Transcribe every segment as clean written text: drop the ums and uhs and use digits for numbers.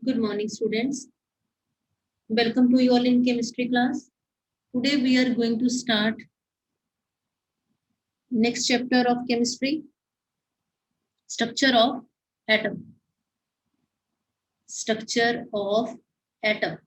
Good morning, students. Welcome to you all in chemistry class. Today we are going to start next chapter of chemistry, structure of atom. Structure of atom.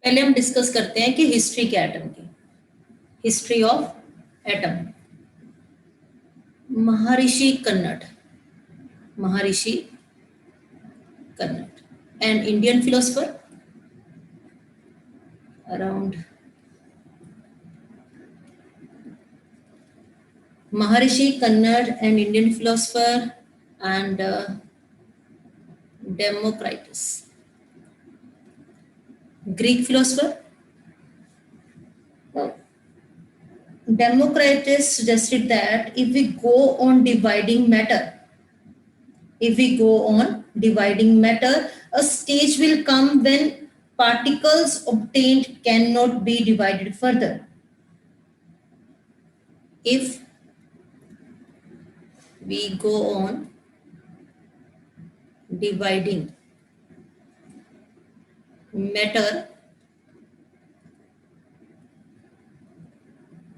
पहले हम discuss करते हैं कि history क्या atom की। History of atom. Maharshi Kannada, an Indian philosopher around Maharishi Kannad, an Indian philosopher, and Democritus, Greek philosopher. Democritus suggested that if we go on dividing matter, a stage will come when particles obtained cannot be divided further. If we go on dividing matter,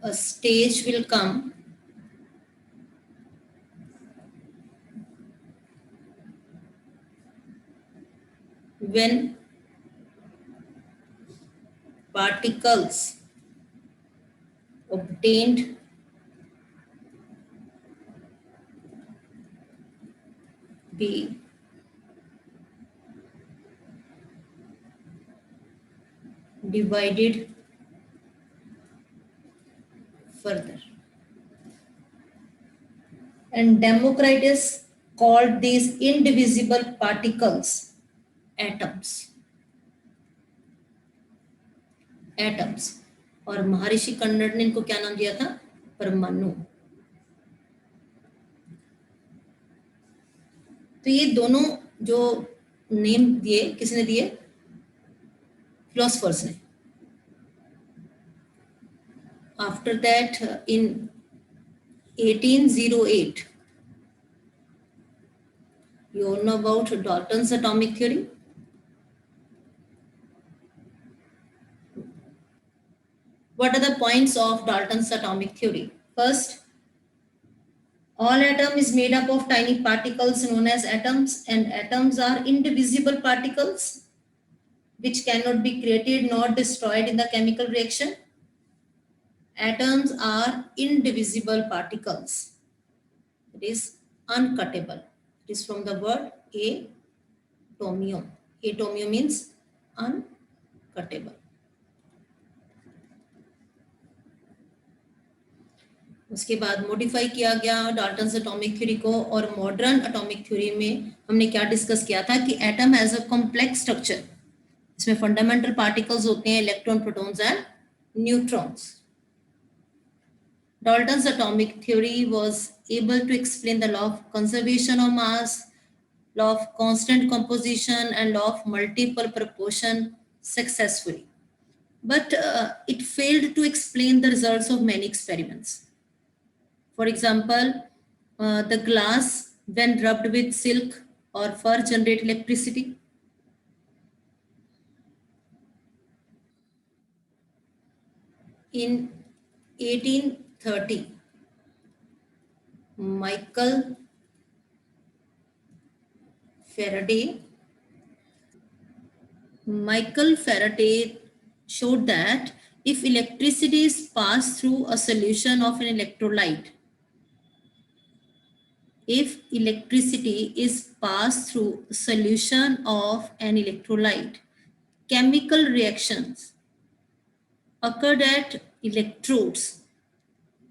a stage will come when particles obtained be divided further. And Democritus called these indivisible particles atoms. और महर्षि कन्नड ने इनको क्या नाम दिया था? परमाणु। तो ये दोनों जो नेम दिए, किसने दिए? फिलोसफर्स ने। After that in 1808 you all know about Dalton's atomic theory. What are the points of Dalton's atomic theory? First, all atom is made up of tiny particles known as atoms, and atoms are indivisible particles which cannot be created nor destroyed in the chemical reaction. Atoms are indivisible particles. It is uncuttable. It is from the word atomium. Atomium means uncuttable. उसके बाद modify किया गया Dalton's atomic theory को, और modern atomic theory में हमने क्या discuss किया था कि atom has a complex structure. इसमें फंडामेंटल पार्टिकल्स होते हैं, electron, protons and neutrons. Dalton's atomic theory was able to explain the law of conservation of mass, law of constant composition, and law of multiple proportion successfully. But it failed to explain the results of many experiments. For example, the glass when rubbed with silk or fur generate electricity. In 1830, Michael Faraday showed that if electricity is passed through a solution of an electrolyte, chemical reactions occurred at electrodes,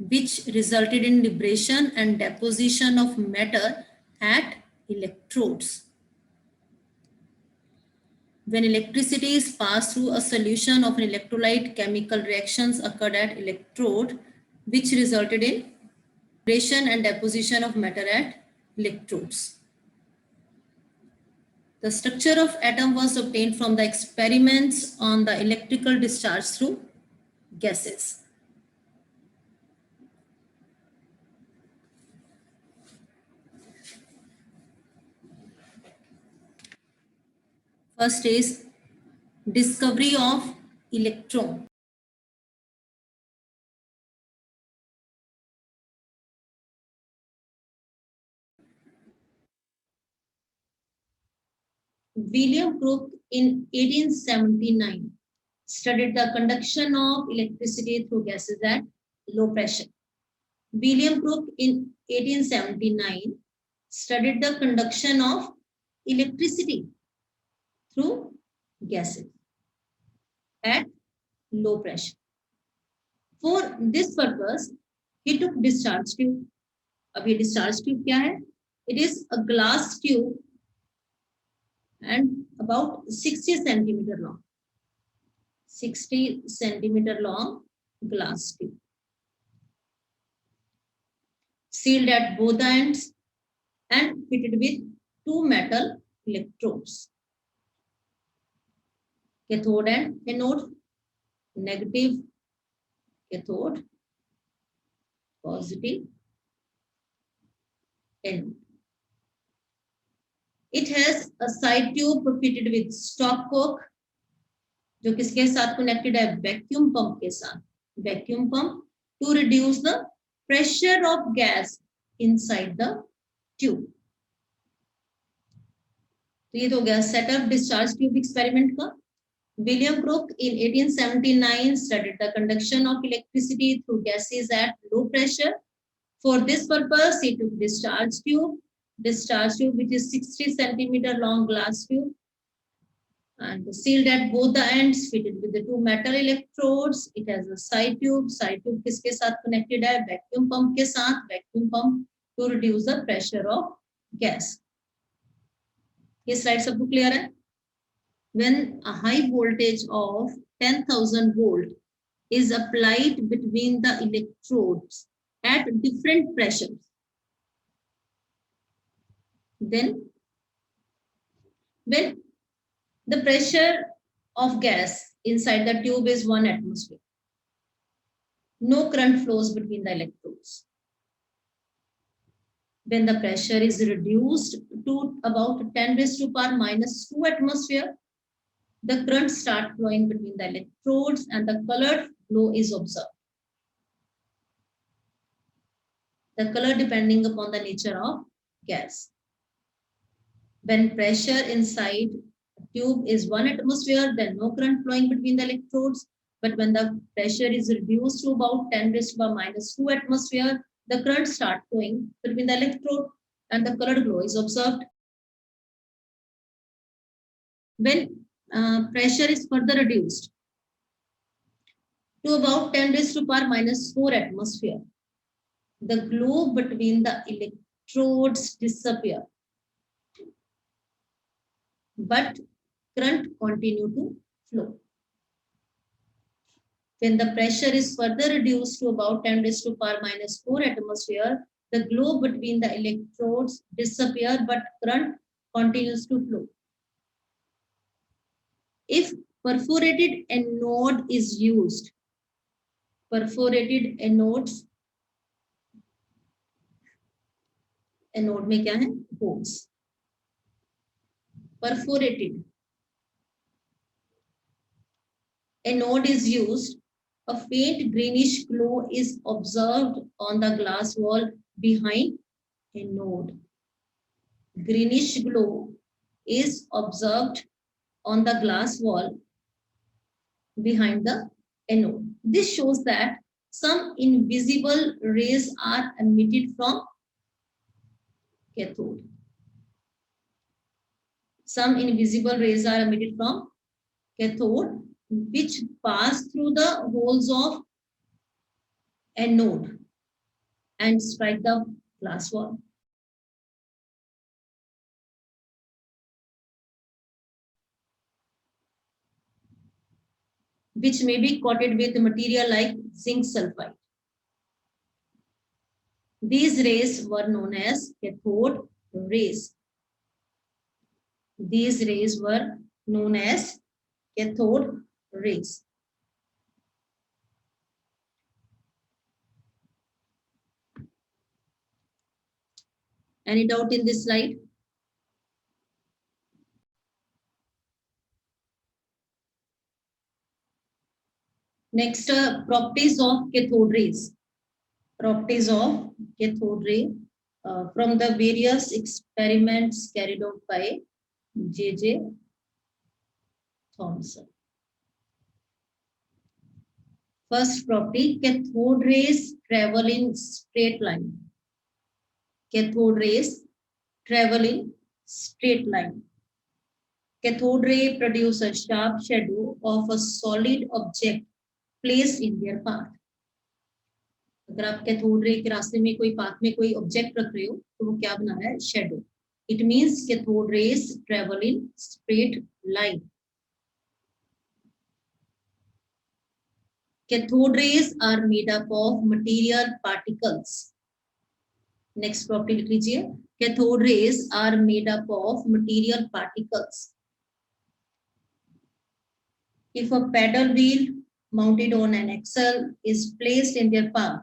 which resulted in liberation and deposition of matter at electrodes. When electricity is passed through a solution of an electrolyte, chemical reactions occurred at electrode, which resulted in liberation and deposition of matter at electrodes. The structure of atom was obtained from the experiments on the electrical discharge through gases. First is discovery of electron. William Crookes in 1879 studied the conduction of electricity through gases at low pressure. William Crookes in 1879 studied the conduction of electricity through gases at low pressure. For this purpose, he took discharge tube. अब ये discharge tube क्या है? It is a glass tube and about 60 centimeter long. 60 centimeter long glass tube. Sealed at both ends and fitted with two metal electrodes. Cathode and anode, negative cathode, positive anode. It has a side tube fitted with stopcock, जो किसके साथ connected है? Vacuum pump के साथ. Vacuum pump to reduce the pressure of gas inside the tube. तो ये तो हो गया setup discharge tube experiment का. William Crookes in 1879 studied the conduction of electricity through gases at low pressure. For this purpose, he took discharge tube which is 60 centimeter long glass tube and sealed at both the ends, fitted with the two metal electrodes. It has a side tube किसके साथ connected है? Vacuum pump के साथ. Vacuum pump to reduce the pressure of gas. ये slide सबको clear है? When a high voltage of 10,000 volt is applied between the electrodes at different pressures, then when the pressure of gas inside the tube is 1 atmosphere, no current flows between the electrodes. When the pressure is reduced to about 10 raised to power minus 2 atmosphere, the current start flowing between the electrodes and the colored glow is observed. The color depending upon the nature of gas. When pressure inside tube is 1 atmosphere, then no current flowing between the electrodes. But when the pressure is reduced to about 10 raised to the minus 2 atmosphere, the current start flowing between the electrode and the colored glow is observed. When pressure is further reduced to about 10 raised to power minus 4 atmosphere, the glow between the electrodes disappear, but current continue to flow. When the pressure is further reduced to about 10 raised to power minus 4 atmosphere, the glow between the electrodes disappear, but current continues to flow. If perforated anode is used, perforated anodes, anode में क्या है? Holes. Perforated anode is used, a faint greenish glow is observed on the glass wall behind anode. Greenish glow is observed on the glass wall behind the anode. This shows that some invisible rays are emitted from cathode. Some invisible rays are emitted from cathode, which pass through the holes of anode and strike the glass wall. Which may be coated with material like zinc sulfide. These rays were known as cathode rays. These rays were known as cathode rays. Any doubt in this slide? Next, properties of cathode rays. Properties of cathode ray from the various experiments carried out by J.J. Thomson. First property, cathode rays travel in straight line. Cathode rays travel in straight line. Cathode ray produce a sharp shadow of a solid object placed in their path. अगर आप cathode ray के रास्ते में कोई path में कोई object रख रहे हो तो वो क्या बना रहा है? Shadow. It means cathode rays travel in straight line. Cathode rays are made up of material particles. Next property लिख लीजिए. Cathode rays are made up of material particles. If a paddle wheel mounted on an axle is placed in their path,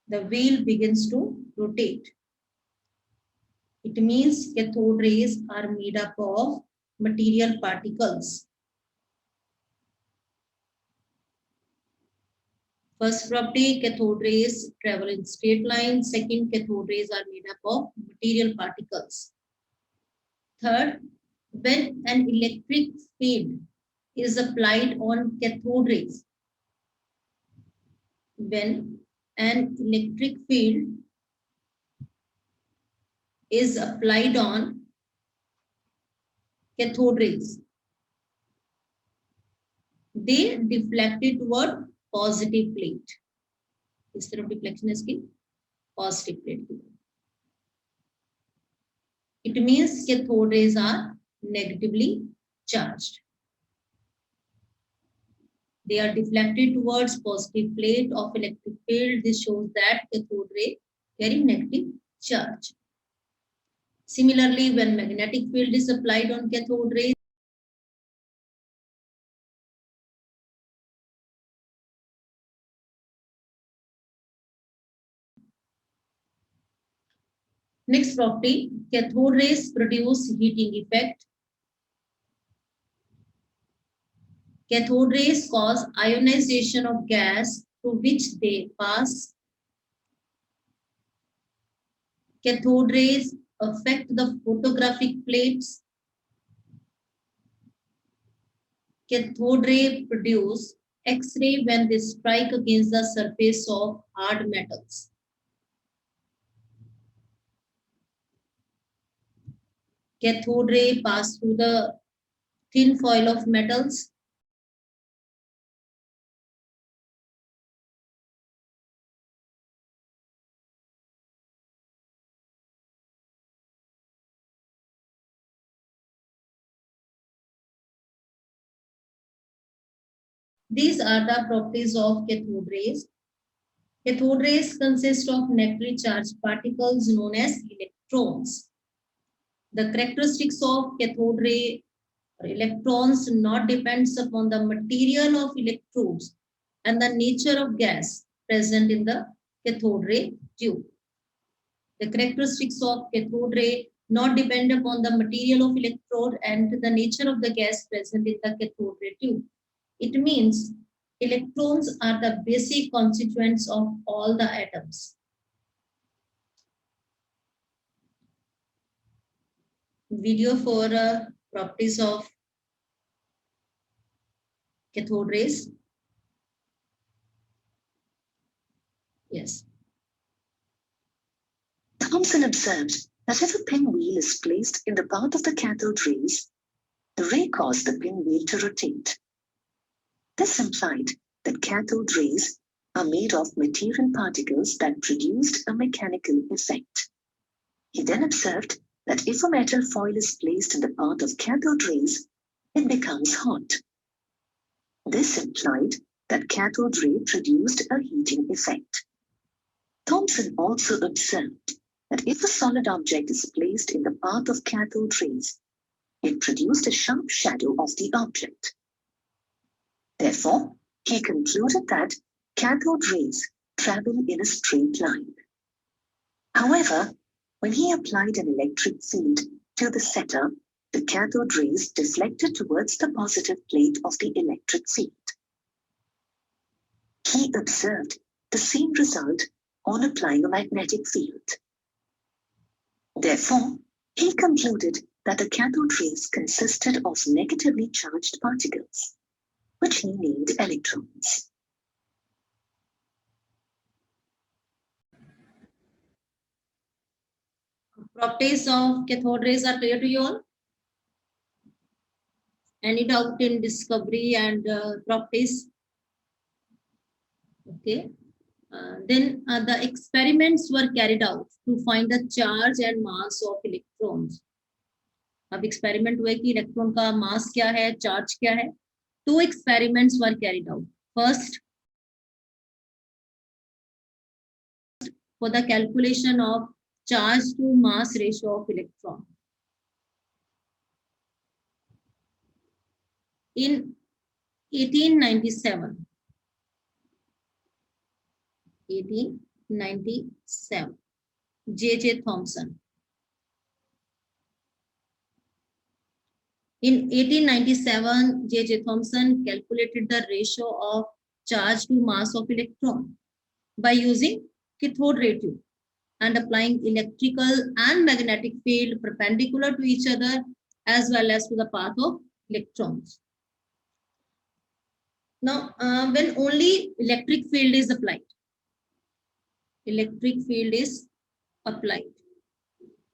the wheel begins to rotate. It means cathode rays are made up of material particles. First property, cathode rays travel in straight line. Second, cathode rays are made up of material particles. Third, when an electric field is applied on cathode rays, when an electric field is applied on cathode rays, they deflected toward positive plate. इस तरफ deflection इसकी positive plate की. It means cathode rays are negatively charged. They are deflected towards positive plate of electric field. This shows that cathode ray carry negative charge. Similarly, when magnetic field is applied on cathode rays, next property, cathode rays produce heating effect. Cathode rays cause ionization of gas through which they pass. Cathode rays affect the photographic plates. Cathode ray produce X-ray when they strike against the surface of hard metals. Cathode ray pass through the thin foil of metals. These are the properties of cathode rays. Cathode rays consist of negatively charged particles known as electrons. The characteristics of cathode ray or electrons not depends upon the material of electrodes and the nature of gas present in the cathode ray tube. The characteristics of cathode ray not depend upon the material of electrode and the nature of the gas present in the cathode ray tube. It means electrons are the basic constituents of all the atoms. Video for properties of cathode rays. Yes. Thomson observed that if a pinwheel is placed in the path of the cathode rays, the ray caused the pinwheel to rotate. This implied that cathode rays are made of material particles that produced a mechanical effect. He then observed that if a metal foil is placed in the path of cathode rays, it becomes hot. This implied that cathode ray produced a heating effect. Thomson also observed that if a solid object is placed in the path of cathode rays, it produced a sharp shadow of the object. Therefore, he concluded that cathode rays travel in a straight line. However, when he applied an electric field to the setter, the cathode rays deflected towards the positive plate of the electric field. He observed the same result on applying a magnetic field. Therefore, he concluded that the cathode rays consisted of negatively charged particles, which he named electrons. Properties of cathode rays are clear to you all? Any doubt in discovery and properties? Okay. Then the experiments were carried out to find the charge and mass of electrons. अब experiment हुए कि electron का mass क्या है, charge क्या है. Two experiments were carried out. First, for the calculation of charge to mass ratio of electron. In 1897, J.J. Thomson. In 1897, J.J. Thomson calculated the ratio of charge to mass of electron by using cathode ray tube and applying electrical and magnetic field perpendicular to each other as well as to the path of electrons. Now, when only electric field is applied,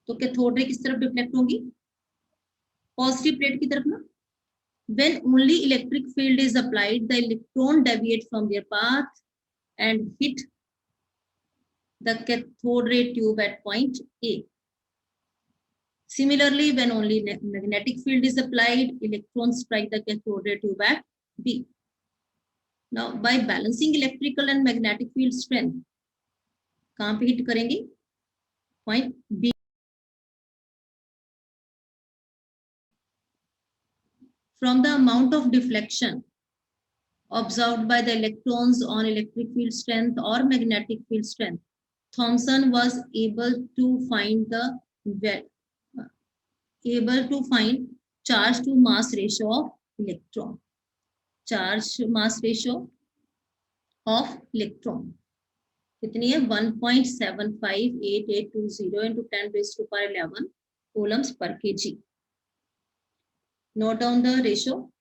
तो cathode ray किस तरफ deflect होगी? Positive plate की तरफ ना. When only electric field is applied, the electron deviate from their path and hit the cathode ray tube at point A. Similarly, when only magnetic field is applied, electrons strike the cathode ray tube at B. Now, by balancing electrical and magnetic field strength, कहाँ पे hit करेंगे? Point B. From the amount of deflection observed by the electrons on electric field strength or magnetic field strength, Thomson was able to find charge to mass ratio of electron. Charge to mass ratio of electron कितनी है? 1.758820 into 10 raised to power 11 coulombs per kg. Note down the ratio: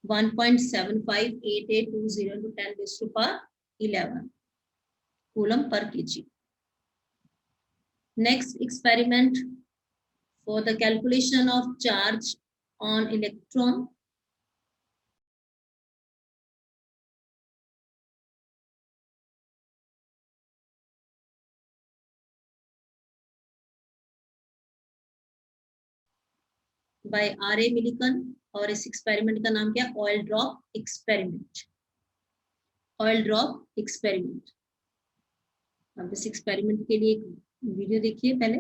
1.758820 into 10 raised to power 11 coulomb per kg. Next experiment for the calculation of charge on electron. By R.A. Millikan. और इस experiment का नाम क्या? Oil drop experiment. Oil drop experiment. अब इस experiment के लिए एक वीडियो देखिए पहले.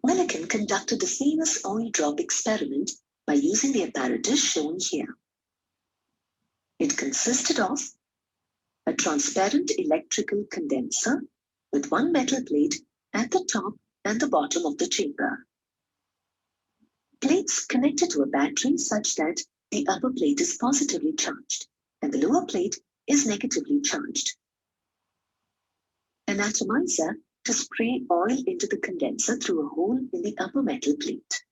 Millikan conducted the famous oil drop experiment by using the apparatus shown here. It consisted of a transparent electrical condenser with one metal plate at the top and the bottom of the chamber. Plates connected to a battery such that the upper plate is positively charged and the lower plate is negatively charged. An atomizer to spray oil into the condenser through a hole in the upper metal plate.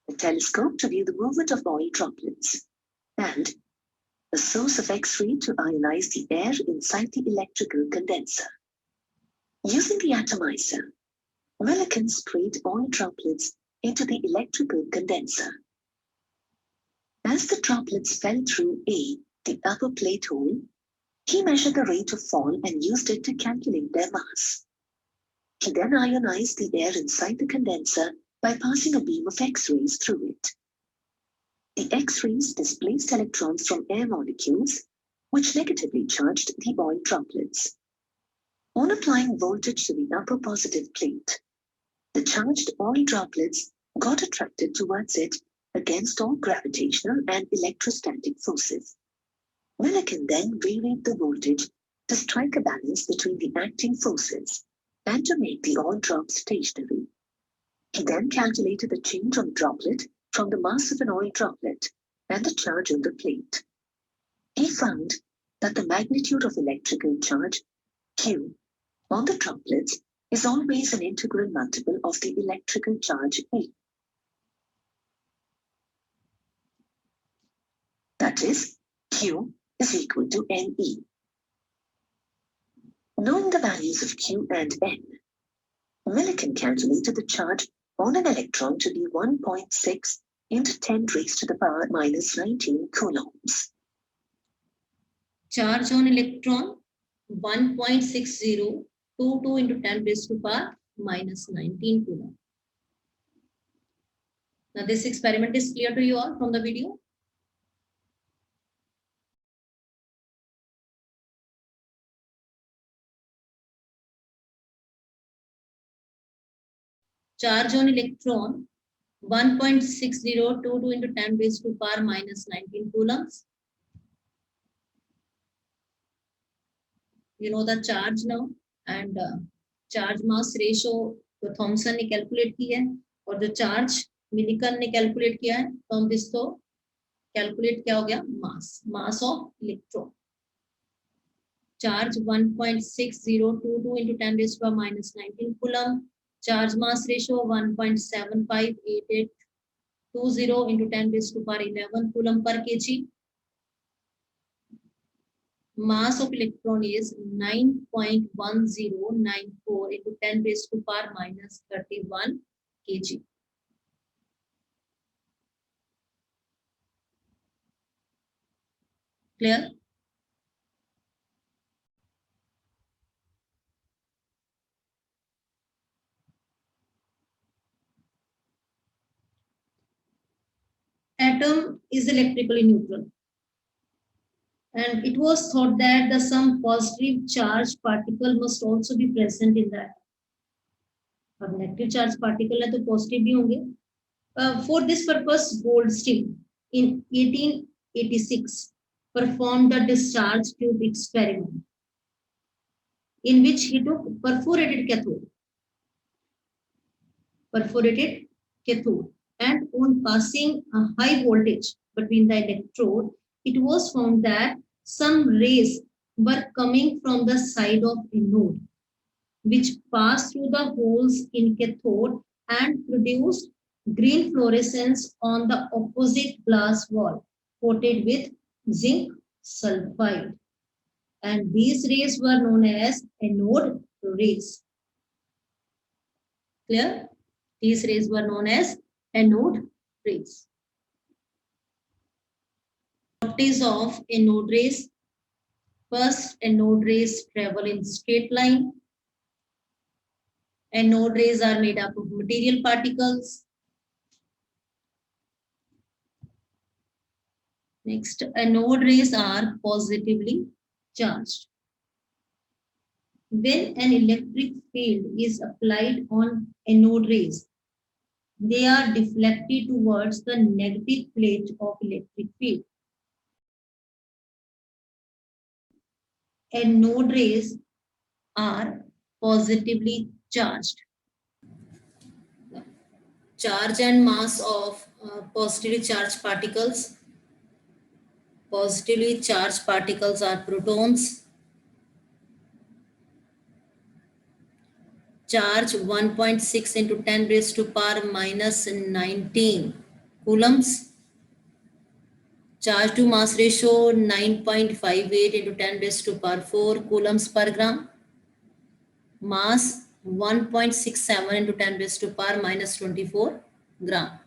A telescope to view the movement of oil droplets. And a source of X-ray to ionize the air inside the electrical condenser. Using the atomizer, Millikan sprayed oil droplets into the electrical condenser. As the droplets fell through A, the upper plate hole, he measured the rate of fall and used it to calculate their mass. He then ionized the air inside the condenser by passing a beam of X-rays through it. The X-rays displaced electrons from air molecules, which negatively charged the oil droplets. On applying voltage to the upper positive plate, the charged oil droplets got attracted towards it against all gravitational and electrostatic forces. Millikan then varied the voltage to strike a balance between the acting forces and to make the oil drop stationary. He then calculated the change on droplet from the mass of an oil droplet and the charge on the plate. He found that the magnitude of electrical charge, Q, on the droplets is always an integral multiple of the electrical charge E. That is, Q is equal to NE. Knowing the values of Q and N, Millikan calculated the charge on an electron to be 1.6 into 10 raised to the power minus 19 coulombs. Charge on electron 1.6022 into 10 raised to power minus 19 coulomb. Now this experiment is clear to you all from the video. Charge on electron 1.6022 into 10 raised to power minus 19 coulombs. You know the charge now, and charge mass ratio जो Thompson ने calculate की है और जो charge Millikan ने calculate किया है, तो हम इसको कैलकुलेट क्या हो गया, mass of electron. Charge 1.6022 into 10 raised to power minus 19 coulomb. Charge mass ratio 1.758820 into 10 raised to power 11 coulomb per kg. Mass of electron is 9.1094 into 10 raised to power minus 31 kg. Clear? Atom is electrically neutral. And it was thought that some positive charge particle must also be present in that. अब negative charge particle है तो positive भी होंगे. For this purpose, Goldstein in 1886 performed the discharge tube experiment, in which he took perforated cathode, and on passing a high voltage between the electrode, it was found that some rays were coming from the side of anode, which passed through the holes in cathode and produced green fluorescence on the opposite glass wall coated with zinc sulfide. And these rays were known as anode rays. Clear? These rays were known as anode rays. Properties of anode rays. First, anode rays travel in straight line. Anode rays are made up of material particles. Next, anode rays are positively charged. When an electric field is applied on anode rays, they are deflected towards the negative plate of electric field. Anode rays are positively charged. Charge and mass of positively charged particles. Positively charged particles are protons. Charge 1.6 into 10 raised to power minus 19 coulombs. Charge to mass ratio 9.58 into 10 raised to power 4 coulombs per gram. Mass 1.67 into 10 raised to power minus 24 gram.